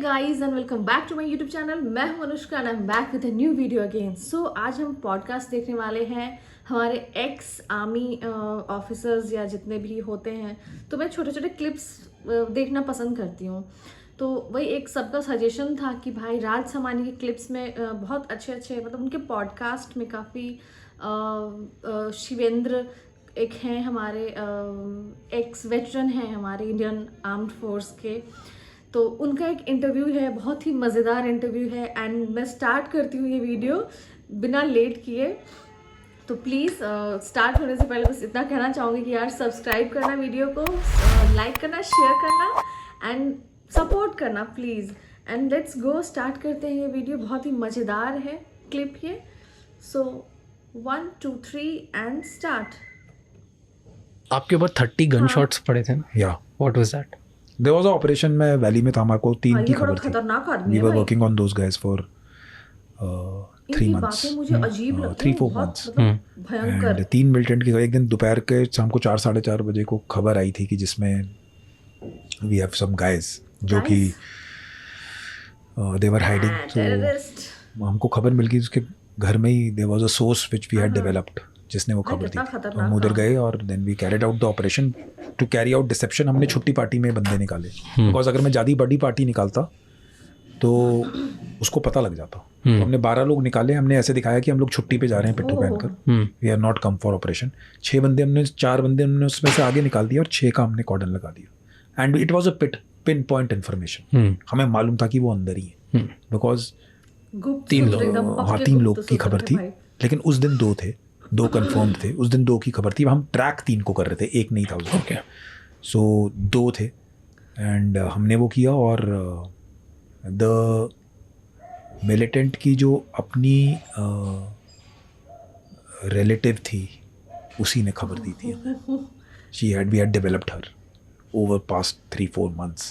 Guys and welcome back to my YouTube channel. मैं हूं Anushka and I am back with a new video again. So आज हम podcast देखने वाले हैं हमारे एक्स आर्मी ऑफिसर्स या जितने भी होते हैं। तो मैं छोटे छोटे क्लिप्स देखना पसंद करती हूँ। तो वही एक सबका सजेशन था कि भाई राज समानी के क्लिप्स में बहुत अच्छे अच्छे मतलब उनके पॉडकास्ट में काफ़ी शिवेंद्र एक हैं हमारे एक्स वेटरन हैं हमारे इंडियन आर्म्ड फोर्स के। तो उनका एक इंटरव्यू है, बहुत ही मज़ेदार इंटरव्यू है एंड मैं स्टार्ट करती हूँ ये वीडियो बिना लेट किए। तो प्लीज़ स्टार्ट होने से पहले बस इतना कहना चाहूँगी कि यार सब्सक्राइब करना वीडियो को, लाइक करना, शेयर करना एंड सपोर्ट करना please. And let's go, start करते हैं ये वीडियो। बहुत ही मज़ेदार है क्लिप ये। So 1 2 3 and start. आपके ऊपर 30 गन शॉट्स पड़े थे। या what was that? There was a operation में वैली में था, हमारे को 3 की खबर थी। खतरनाक आदमी वी है वर भाई। Working on those guys for 3 इनकी months, बातें मुझे अजीब लगती 3-4 हैं, बहुत months। मतलब भयंकर। एंड 3 मिलिटेंट की एक दिन दोपहर के शाम को 4-4:30 बजे को खबर आई थी कि जिसमें वी हैव सम गाइस जो कि दे वर हाइडिंग। टेररिस्ट। तो हमको खबर मिल गई उसके घर में ही। There was a source which we had developed जिसने वो भाई, खबर दी कितना थी। तो खतरनाक हम उधर काम। गए और then we carried out the operation to carry out deception. हमने छुट्टी पार्टी में बंदे निकाले बिकॉज अगर मैं ज़्यादा बड़ी पार्टी निकालता तो उसको पता लग जाता। तो हमने 12 लोग निकाले। हमने ऐसे दिखाया कि हम लोग छुट्टी पे जा रहे हैं पिट्ठू पहनकर, we are not come for operation. 6 बंदे हमने 4 बंदे हमने उसमें से आगे निकाल दिया और 6 का हमने कॉर्डन लगा दिया। And it was a pin point information. हमें मालूम था कि वो अंदर ही है बिकॉज 3 लोग, हाँ 3 लोग की खबर थी। लेकिन उस दिन 2 थे, 2 कंफर्म थे। उस दिन 2 की खबर थी। हम ट्रैक 3 को कर रहे थे, 1 नहीं था उसमें। ओके, सो 2 थे एंड हमने वो किया। और द मिलिटेंट की जो अपनी रिलेटिव थी उसी ने खबर दी थी। We had developed her over past 3-4 months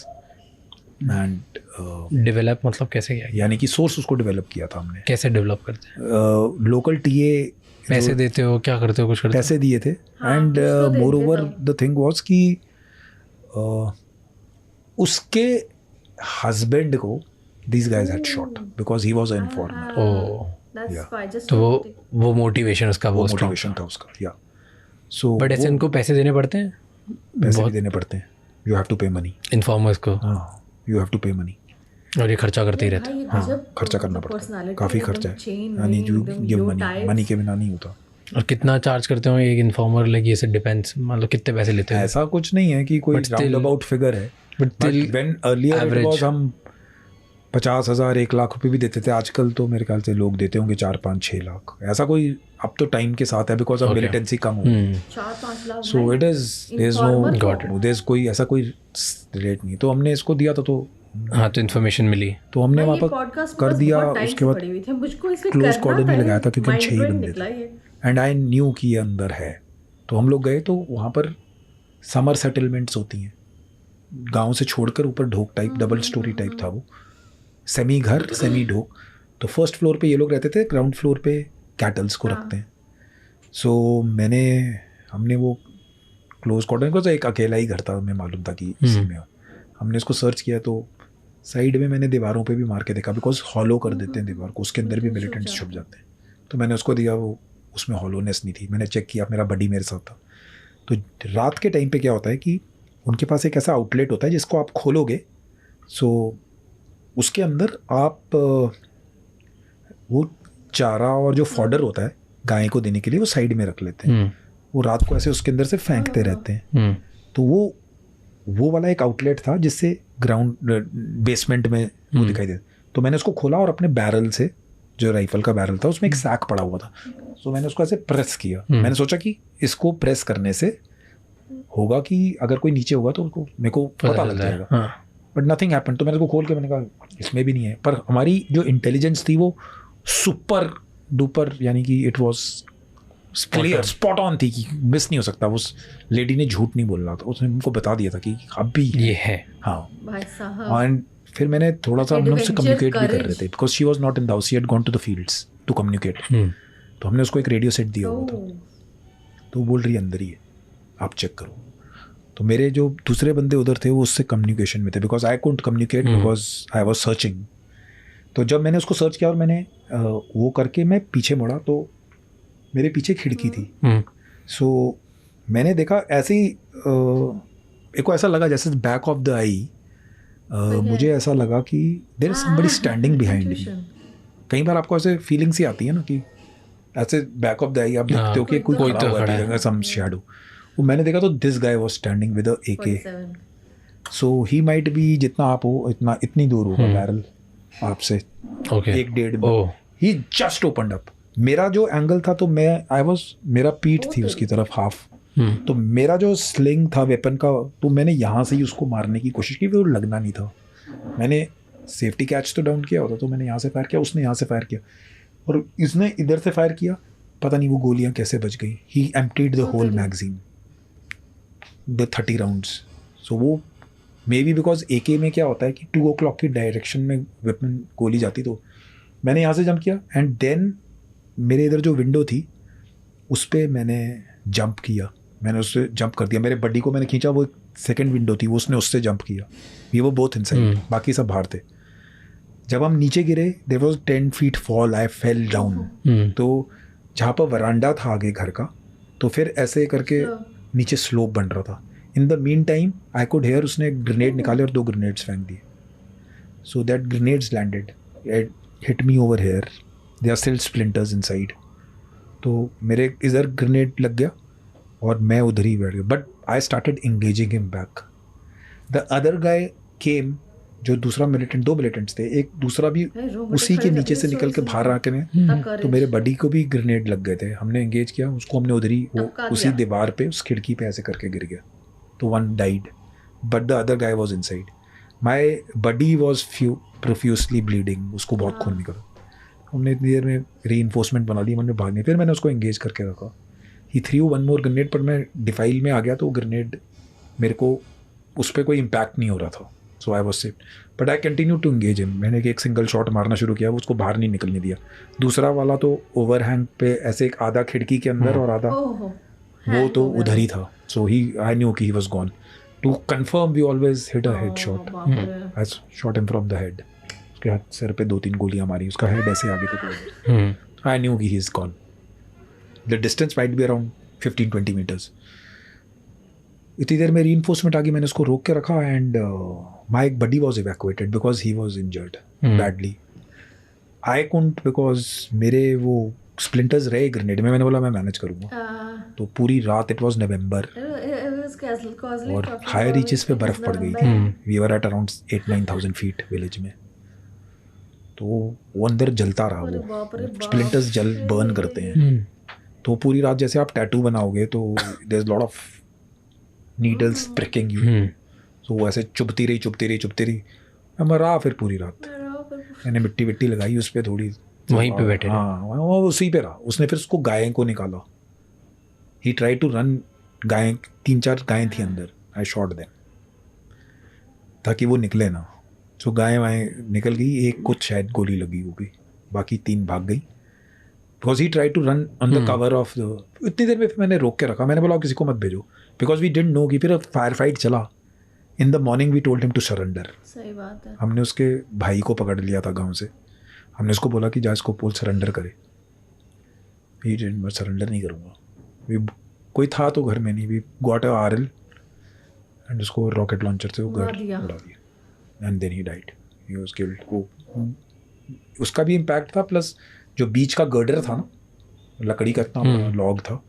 and develop मतलब कैसे किया? यानी कि सोर्स उसको डेवलप किया था हमने। कैसे डेवलप करते हैं? लोकल टीए पैसे देते हो, क्या करते हो? कुछ करते पैसे दिए थे। एंड कुछ तो देंगे मोर ओवर सब। द थिंग वाज कि उसके हस्बैंड को this guys had shot because he was a informer. Oh, That's why, just तो to- वो मोटिवेशन उसका वो वो स्ट्रॉन्ग। मोटिवेशन था उसका। या सो बट ऐसे इनको पैसे देने पड़ते हैं पैसे भी देने पड़ते हैं। यू हैव टू पे मनी। इन्फॉर्मर्स को, हाँ, यू हैव टू पे मनी। और ये खर्चा करते ही रहते भाई, हाँ, गजब खर्चा करना मतलब पड़ता है, personality काफ़ी एकदम खर्चा है। chain यानी wing, यू एकदम give low money, types। Money के बिना नहीं होता। हैं। और कितना चार्ज करते हो एक इन्फॉर्मर? लगी ऐसे डिपेंड्स, मतलब कितने पैसे लेते हैं? ऐसा कुछ नहीं है कि कोई But still- round about figure है। But but still when earlier it average। Was हम 50,000 1 लाख रुपए भी देते थे। आजकल तो मेरे ख्याल से लोग देते होंगे 4-5-6 लाख। ऐसा कोई अब तो टाइम के साथ है बिकॉज अब Okay। मिलिटेंसी कम हो गई। 4-5 लाख सो भाई। It is there is Informer no को। Got it। देयर इज कोई ऐसा कोई रेट नहीं। तो हमने इसको दिया था हाँ, तो इन्फॉर्मेशन मिली। तो हमने भाई, वहाँ ये पर podcast कर बस दिया। बहुत time उसके से बाद पड़ी हुई थी। मुझको इसमें क्लोज करना कॉर्डर था, नहीं लगाया था क्योंकि हम mind 6 ही blowing बंदे निकला थे। ये। एंड आई न्यू कि ये अंदर है। तो हम लोग गए तो वहाँ पर समर सेटलमेंट्स होती हैं गांव से छोड़कर, ऊपर ढोक टाइप, डबल स्टोरी टाइप था वो, सेमी घर सेमी ढोक। तो फर्स्ट फ्लोर पे ये लोग रहते थे, ग्राउंड फ्लोर पे कैटल्स को रखते हैं। सो हमने वो क्लोज कॉर्डर को, तो एक अकेला ही घर था, हमें मालूम था कि इसी में। हमने इसको सर्च किया तो साइड में मैंने दीवारों पे भी मार के देखा बिकॉज हॉलो कर देते हैं दीवार को, उसके अंदर भी मिलिटेंट्स छुप जाते हैं। तो मैंने उसको दिया, वो उसमें हॉलोनेस नहीं थी। मैंने चेक किया, मेरा बडी मेरे साथ था। तो रात के टाइम पे क्या होता है कि उनके पास एक ऐसा आउटलेट होता है जिसको आप खोलोगे, सो उसके अंदर आप वो चारा और जो फॉडर होता है गाय को देने के लिए वो साइड में रख लेते हैं। वो रात को ऐसे उसके अंदर से फेंकते रहते हैं। तो वो वाला एक आउटलेट था जिससे ग्राउंड बेसमेंट में वो दिखाई देता। तो मैंने उसको खोला और अपने बैरल से, जो राइफल का बैरल था, उसमें एक सैक पड़ा हुआ था। तो मैंने उसको ऐसे प्रेस किया। मैंने सोचा कि इसको प्रेस करने से होगा कि अगर कोई नीचे होगा तो उनको मेरे को पता लग जाएगा। But nothing happen. तो मैंने उसको खोल के मैंने कहा इसमें भी नहीं है। पर हमारी जो इंटेलिजेंस थी वो सुपर डुपर, यानी कि it was clear, spot on थी कि मिस नहीं हो सकता। उस लेडी ने झूठ नहीं बोल रहा था, उसने हमको बता दिया था कि अब भी ये है। हाँ भाई साहब। एंड फिर मैंने थोड़ा सा, हम लोग से Adventure, कम्युनिकेट भी कर रहे courage। थे because she was not in the house, she had gone to the fields to communicate. तो हमने उसको एक रेडियो सेट दिया हुआ था। तो वो बोल रही है अंदर ही है, आप चेक करो। तो मेरे जो दूसरे बंदे उधर थे वो उससे कम्युनिकेशन में थे, because I couldn't communicate because I was searching. तो जब मैंने उसको सर्च किया और मैंने वो करके मैं पीछे मुड़ा तो मेरे पीछे खिड़की थी। सो मैंने देखा ऐसे ही एक को ऐसा लगा जैसे बैक ऑफ द आई मुझे ऐसा लगा कि there is somebody standing behind me. कई बार आपको ऐसे फीलिंग सी आती है ना कि ऐसे बैक ऑफ द आई आप देखते हो कि कोई खड़ा हुआ है, सम शैडो। वो मैंने देखा तो this guy was standing with a AK। So he might be जितना आप हो इतनी दूर होगा बैरल आपसे, 1-1.5 में। ही जस्ट ओपनड अप। मेरा जो एंगल था तो मेरा पीठ थी उसकी तरफ हाफ, तो मेरा जो स्लिंग था वेपन का तो मैंने यहाँ से ही उसको मारने की कोशिश की, वो लगना नहीं था। मैंने सेफ्टी कैच तो डाउन किया होता, तो मैंने यहाँ से फायर किया, उसने यहाँ से फायर किया और इसने इधर से फायर किया। पता नहीं वो गोलियाँ कैसे बच गई। He emptied the whole magazine, the 30 rounds. So वो मे बी बिकॉज AK में क्या होता है कि 2 o'clock की डायरेक्शन में वेपन गोली जाती, तो मैंने यहाँ से जंप किया एंड देन मेरे इधर जो विंडो थी उस पर मैंने जंप किया। मैंने उससे जंप कर दिया, मेरे बड्डी को मैंने खींचा, वो सेकंड विंडो थी वो उसने उससे जंप किया। वी वो बोथ इनसाइड, बाकी सब बाहर थे। जब हम नीचे गिरे there was 10 feet fall, I fell down. तो जहाँ पर वरांडा था आगे घर का, तो फिर ऐसे करके नीचे स्लोप बन रहा था। In the mean time I could hear उसने एक ग्रेनेड निकाले और 2 ग्रेनेड्स फेंक दिए। So that grenades landed, it hit me over here, they are still splinters inside. तो मेरे इधर ग्रेनेड लग गया और मैं उधर ही बैठ गया, but I started engaging him back. The other guy came, जो दूसरा मिलिटेंट, 2 मिलिटेंट्स थे, एक दूसरा भी उसी के नीचे से निकल के बाहर आके में, तो मेरे बडी को भी ग्रेनेड लग गए थे। हमने एंगेज किया उसको, हमने उधर ही उसी दीवार पे उस खिड़की पे ऐसे करके गिर गया। तो 1 died, but the other guy was inside. My buddy was profusely bleeding, उसको बहुत खून निकला। हमने इतनी देर में रीइंफोर्समेंट बना ली, हमने भागने, फिर मैंने उसको एंगेज करके रखा। He threw 1 more grenade, पर मैं डिफाइल में आ गया तो ग्रेनेड मेरे को उस पर कोई इम्पैक्ट नहीं हो रहा था। So I was safe, but I continue to engage him. मैंने एक सिंगल शॉट मारना शुरू किया, उसको बाहर नहीं निकलने दिया। दूसरा वाला तो ओवरहैंग पे ऐसे एक आधा खिड़की के अंदर और आधा वो तो उधर ही था। So I knew he was gone. To confirm, we always hit a headshot. I shot him from the head. उसके हाथ सर पे 2-3 गोलियां मारी, उसका हेड ऐसे आगे तक। I knew he is gone. The distance might be around 15-20 meters. इतनी देर में reinforcement आ गई, मैंने उसको रोक के रखा and my buddy was evacuated because he was injured badly. I couldn't because मेरे वो स्प्लिंटर्स रहे ग्रेनेड में। मैंने बोला मैं मैनेज करूँगा। तो पूरी रात, इट वाज नवंबर और हायर रीचेस पे बर्फ़ पड़ गई थी। We were at around 8-9,000 feet village में। तो वो अंदर जलता रहा, वो स्प्लिंटर्स बर्न करते हैं। तो पूरी रात जैसे आप टैटू बनाओगे तो there is lot of needles pricking you. तो वो ऐसे चुभती रही। मैं मरा फिर पूरी रात। मैंने मिट्टी लगाई उस पर थोड़ी, वहीं पे बैठे। हाँ, वो उसी पे रहा। उसने फिर उसको गाय को निकाला। ही ट्राई टू रन, गाय 3-4 गायें थी अंदर। आई शॉट देम ताकि वो निकले ना। सो गायें निकल गई, एक कुछ शायद गोली लगी होगी, बाकी 3 भाग गई। Because he try to run on the cover of the. इतनी देर में फिर मैंने रोक के रखा। मैंने बोला किसी को मत भेजो, बिकॉज वी डिडंट नो कि फिर फायर फाइट चला। In the morning we told him to surrender. सही बात है। हमने उसके भाई को पकड़ लिया था गाँव से। हमने उसको बोला कि जा इसको पुल सरेंडर करे। मैं सरेंडर नहीं करूँगा। कोई था तो घर में नहीं। We got a RL and उसको रॉकेट लॉन्चर से वो घर उड़ा दिया and then he died. He was killed. वो उसका भी इम्पैक्ट था, प्लस जो बीच का गर्डर था ना, लकड़ी का इतना बड़ा लॉग था,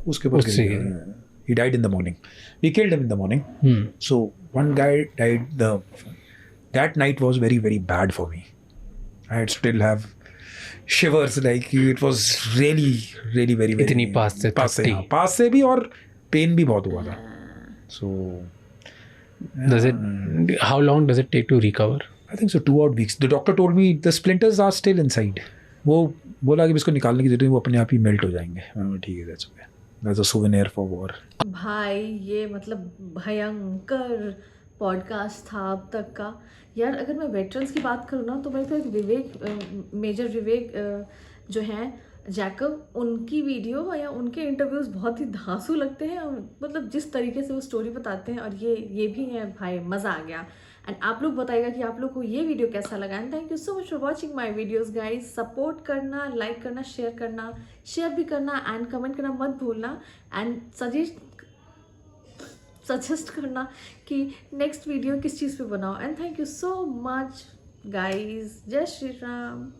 उसके ऊपर गिर गया। He died in the morning. We killed him in the morning. So one guy died. That night was very very bad for me. I still have shivers, like it was really very इतनी पास से भी, और pen भी बहुत हुआ था। So how long does it take to recover? I think so 2 odd weeks. The doctor told me the splinters are still inside. वो बोला कि इसको निकालने की जरूरत नहीं, वो अपने आप ही मेल्ट हो जाएंगे। ठीक है, that's okay. That's a souvenir for war. भाई ये मतलब भयंकर पॉडकास्ट था अब तक का यार। अगर मैं वेटरन्स की बात करूँ ना, तो मेरे को एक मेजर विवेक जो हैं जैकब, उनकी वीडियो या उनके इंटरव्यूज़ बहुत ही धांसू लगते हैं, मतलब जिस तरीके से वो स्टोरी बताते हैं, और ये भी है भाई, मज़ा आ गया। एंड आप लोग बताइएगा कि आप लोग को ये वीडियो कैसा लगा। And thank you so much for watching my videos guys. Support करना, लाइक करना, शेयर भी करना एंड कमेंट करना मत भूलना, एंड सजेस्ट करना कि नेक्स्ट वीडियो किस चीज़ पे बनाओ। And thank you so much guys. जय श्री राम।